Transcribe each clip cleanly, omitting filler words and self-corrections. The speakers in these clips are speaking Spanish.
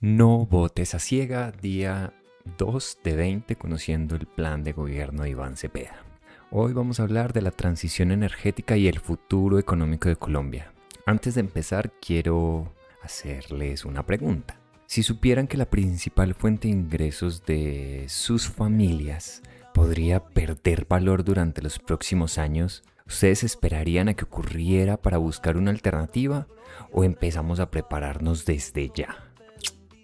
No votes a ciega, día 2 de 20, conociendo el plan de gobierno de Iván Cepeda. Hoy vamos a hablar de la transición energética y el futuro económico de Colombia. Antes de empezar, quiero hacerles una pregunta. Si supieran que la principal fuente de ingresos de sus familias podría perder valor durante los próximos años, ¿ustedes esperarían a que ocurriera para buscar una alternativa o empezamos a prepararnos desde ya?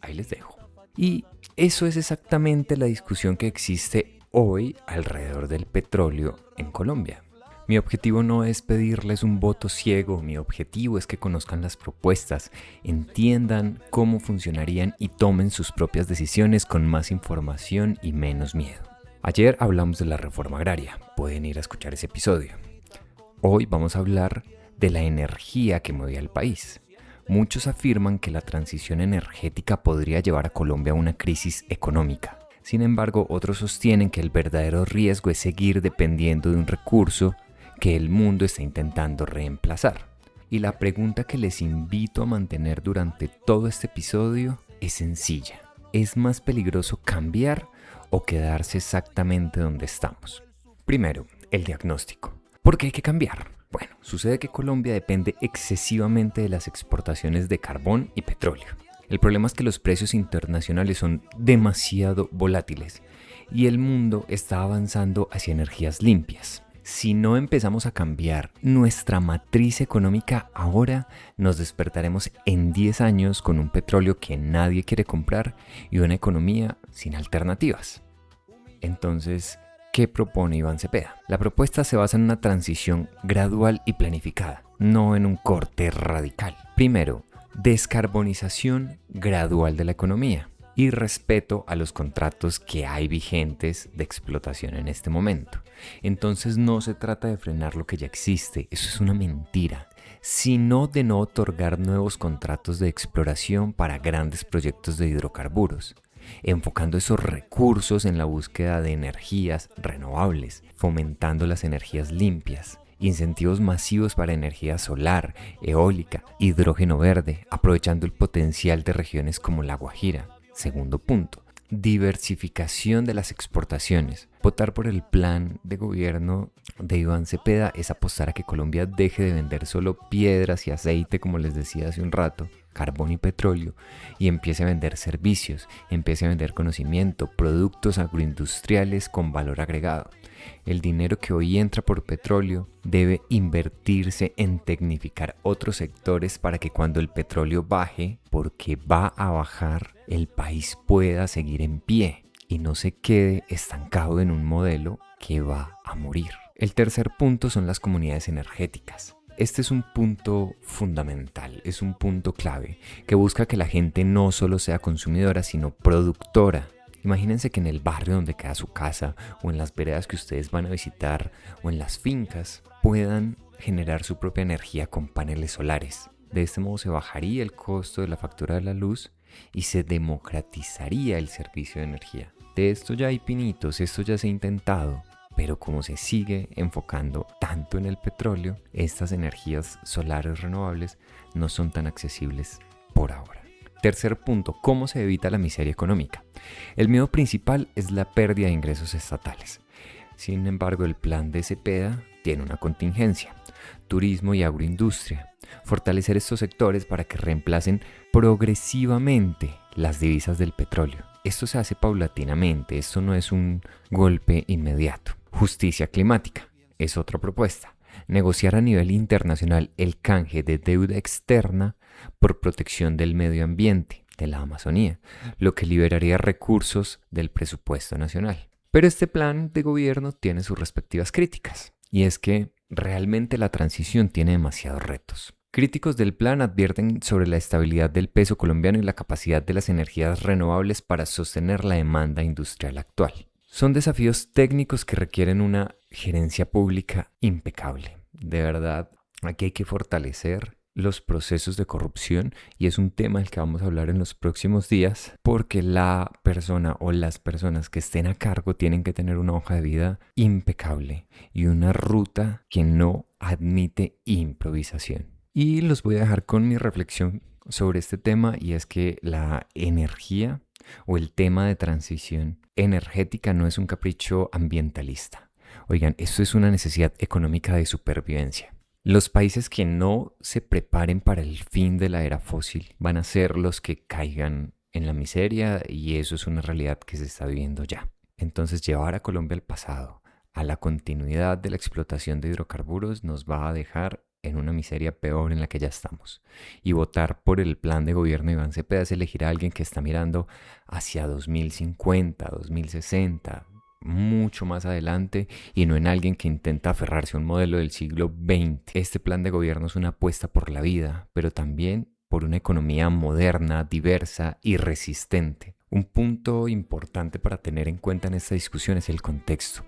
Ahí les dejo. Y eso es exactamente la discusión que existe hoy alrededor del petróleo en Colombia. Mi objetivo no es pedirles un voto ciego, mi objetivo es que conozcan las propuestas, entiendan cómo funcionarían y tomen sus propias decisiones con más información y menos miedo. Ayer hablamos de la reforma agraria, pueden ir a escuchar ese episodio. Hoy vamos a hablar de la energía que mueve al país. Muchos afirman que la transición energética podría llevar a Colombia a una crisis económica. Sin embargo, otros sostienen que el verdadero riesgo es seguir dependiendo de un recurso que el mundo está intentando reemplazar. Y la pregunta que les invito a mantener durante todo este episodio es sencilla. ¿Es más peligroso cambiar o quedarse exactamente donde estamos? Primero, el diagnóstico. ¿Por qué hay que cambiar? Bueno, sucede que Colombia depende excesivamente de las exportaciones de carbón y petróleo. El problema es que los precios internacionales son demasiado volátiles y el mundo está avanzando hacia energías limpias. Si no empezamos a cambiar nuestra matriz económica ahora, nos despertaremos en 10 años con un petróleo que nadie quiere comprar y una economía sin alternativas. Entonces, ¿qué propone Iván Cepeda? La propuesta se basa en una transición gradual y planificada, no en un corte radical. Primero, descarbonización gradual de la economía y respeto a los contratos que hay vigentes de explotación en este momento. Entonces no se trata de frenar lo que ya existe, eso es una mentira, sino de no otorgar nuevos contratos de exploración para grandes proyectos de hidrocarburos, enfocando esos recursos en la búsqueda de energías renovables, fomentando las energías limpias, incentivos masivos para energía solar, eólica, hidrógeno verde, aprovechando el potencial de regiones como La Guajira. Segundo punto, diversificación de las exportaciones. Votar por el plan de gobierno de Iván Cepeda es apostar a que Colombia deje de vender solo piedras y aceite, como les decía hace un rato, carbón y petróleo, y empiece a vender servicios, empiece a vender conocimiento, productos agroindustriales con valor agregado. El dinero que hoy entra por petróleo debe invertirse en tecnificar otros sectores para que cuando el petróleo baje, porque va a bajar, el país pueda seguir en pie y no se quede estancado en un modelo que va a morir. El tercer punto son las comunidades energéticas. Este es un punto fundamental, es un punto clave que busca que la gente no solo sea consumidora, sino productora. Imagínense que en el barrio donde queda su casa o en las veredas que ustedes van a visitar o en las fincas puedan generar su propia energía con paneles solares. De este modo se bajaría el costo de la factura de la luz y se democratizaría el servicio de energía. De esto ya hay pinitos, esto ya se ha intentado. Pero como se sigue enfocando tanto en el petróleo, estas energías solares renovables no son tan accesibles por ahora. Tercer punto, ¿cómo se evita la miseria económica? El miedo principal es la pérdida de ingresos estatales. Sin embargo, el plan de Cepeda tiene una contingencia: turismo y agroindustria. Fortalecer estos sectores para que reemplacen progresivamente las divisas del petróleo. Esto se hace paulatinamente, esto no es un golpe inmediato. Justicia climática es otra propuesta. Negociar a nivel internacional el canje de deuda externa por protección del medio ambiente, de la Amazonía, lo que liberaría recursos del presupuesto nacional. Pero este plan de gobierno tiene sus respectivas críticas, y es que realmente la transición tiene demasiados retos. Críticos del plan advierten sobre la estabilidad del peso colombiano y la capacidad de las energías renovables para sostener la demanda industrial actual. Son desafíos técnicos que requieren una gerencia pública impecable. De verdad, aquí hay que fortalecer los procesos de corrupción y es un tema del que vamos a hablar en los próximos días porque la persona o las personas que estén a cargo tienen que tener una hoja de vida impecable y una ruta que no admite improvisación. Y los voy a dejar con mi reflexión sobre este tema, y es que la energía o el tema de transición energética no es un capricho ambientalista. Oigan, esto es una necesidad económica de supervivencia. Los países que no se preparen para el fin de la era fósil van a ser los que caigan en la miseria, y eso es una realidad que se está viviendo ya. Entonces, llevar a Colombia al pasado, a la continuidad de la explotación de hidrocarburos, nos va a dejar en una miseria peor en la que ya estamos. Y votar por el plan de gobierno de Iván Cepeda es elegir a alguien que está mirando hacia 2050, 2060, mucho más adelante, y no en alguien que intenta aferrarse a un modelo del siglo XX. Este plan de gobierno es una apuesta por la vida, pero también por una economía moderna, diversa y resistente. Un punto importante para tener en cuenta en esta discusión es el contexto.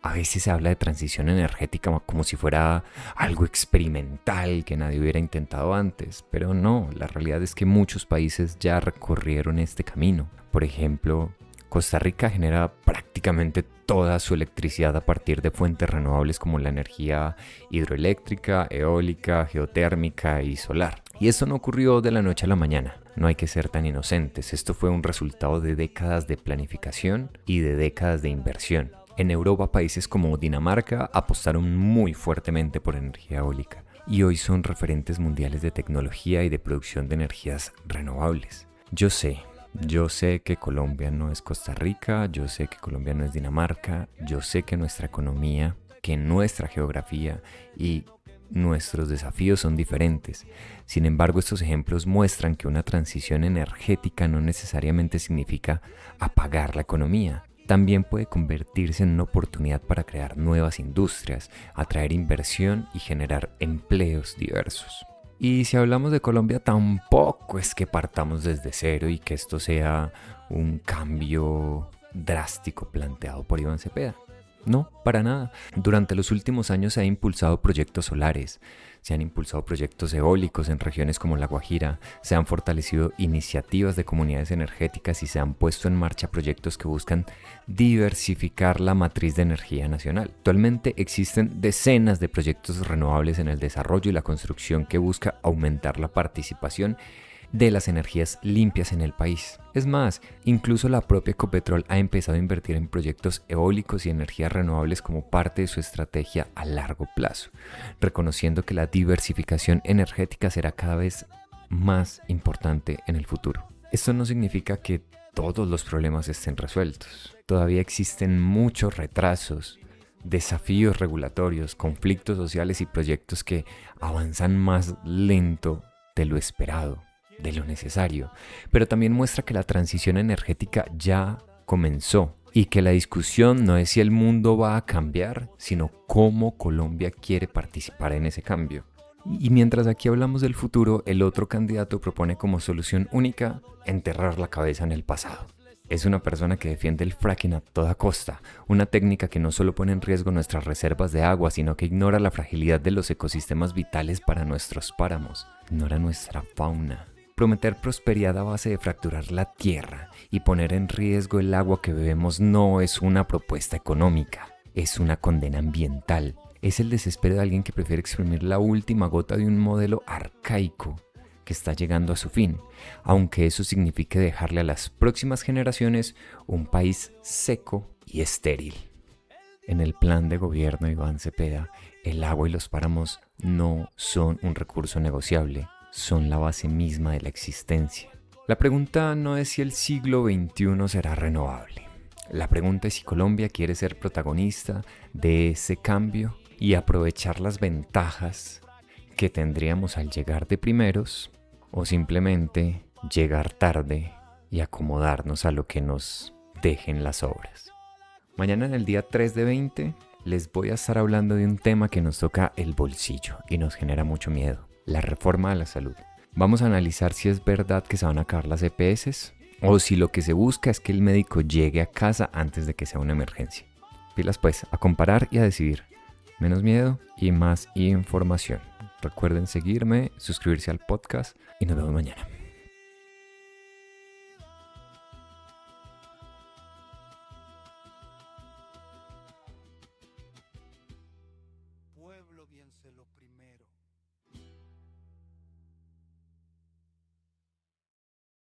A veces se habla de transición energética como si fuera algo experimental que nadie hubiera intentado antes, pero no, la realidad es que muchos países ya recorrieron este camino. Por ejemplo, Costa Rica genera prácticamente toda su electricidad a partir de fuentes renovables como la energía hidroeléctrica, eólica, geotérmica y solar. Y esto no ocurrió de la noche a la mañana. No hay que ser tan inocentes. Esto fue un resultado de décadas de planificación y de décadas de inversión. En Europa, países como Dinamarca apostaron muy fuertemente por energía eólica y hoy son referentes mundiales de tecnología y de producción de energías renovables. Yo sé que Colombia no es Costa Rica, yo sé que Colombia no es Dinamarca, yo sé que nuestra economía, que nuestra geografía y nuestros desafíos son diferentes. Sin embargo, estos ejemplos muestran que una transición energética no necesariamente significa apagar la economía. También puede convertirse en una oportunidad para crear nuevas industrias, atraer inversión y generar empleos diversos. Y si hablamos de Colombia, tampoco es que partamos desde cero y que esto sea un cambio drástico planteado por Iván Cepeda. No, para nada. Durante los últimos años se han impulsado proyectos solares, se han impulsado proyectos eólicos en regiones como La Guajira, se han fortalecido iniciativas de comunidades energéticas y se han puesto en marcha proyectos que buscan diversificar la matriz de energía nacional. Actualmente existen decenas de proyectos renovables en el desarrollo y la construcción que busca aumentar la participación de las energías limpias en el país. Es más, incluso la propia Ecopetrol ha empezado a invertir en proyectos eólicos y energías renovables como parte de su estrategia a largo plazo, reconociendo que la diversificación energética será cada vez más importante en el futuro. Esto no significa que todos los problemas estén resueltos. Todavía existen muchos retrasos, desafíos regulatorios, conflictos sociales y proyectos que avanzan más lento de lo esperado, de lo necesario, pero también muestra que la transición energética ya comenzó y que la discusión no es si el mundo va a cambiar, sino cómo Colombia quiere participar en ese cambio. Y mientras aquí hablamos del futuro, el otro candidato propone como solución única enterrar la cabeza en el pasado. Es una persona que defiende el fracking a toda costa, una técnica que no solo pone en riesgo nuestras reservas de agua, sino que ignora la fragilidad de los ecosistemas vitales para nuestros páramos, ignora nuestra fauna. Prometer prosperidad a base de fracturar la tierra y poner en riesgo el agua que bebemos no es una propuesta económica, es una condena ambiental. Es el desespero de alguien que prefiere exprimir la última gota de un modelo arcaico que está llegando a su fin, aunque eso signifique dejarle a las próximas generaciones un país seco y estéril. En el plan de gobierno de Iván Cepeda, el agua y los páramos no son un recurso negociable, son la base misma de la existencia. La pregunta no es si el siglo XXI será renovable. La pregunta es si Colombia quiere ser protagonista de ese cambio y aprovechar las ventajas que tendríamos al llegar de primeros, o simplemente llegar tarde y acomodarnos a lo que nos dejen las obras. Mañana, en el día 3 de 20, les voy a estar hablando de un tema que nos toca el bolsillo y nos genera mucho miedo: la reforma a la salud. Vamos a analizar si es verdad que se van a acabar las EPS o si lo que se busca es que el médico llegue a casa antes de que sea una emergencia. Pilas pues, a comparar y a decidir. Menos miedo y más información. Recuerden seguirme, suscribirse al podcast y nos vemos mañana.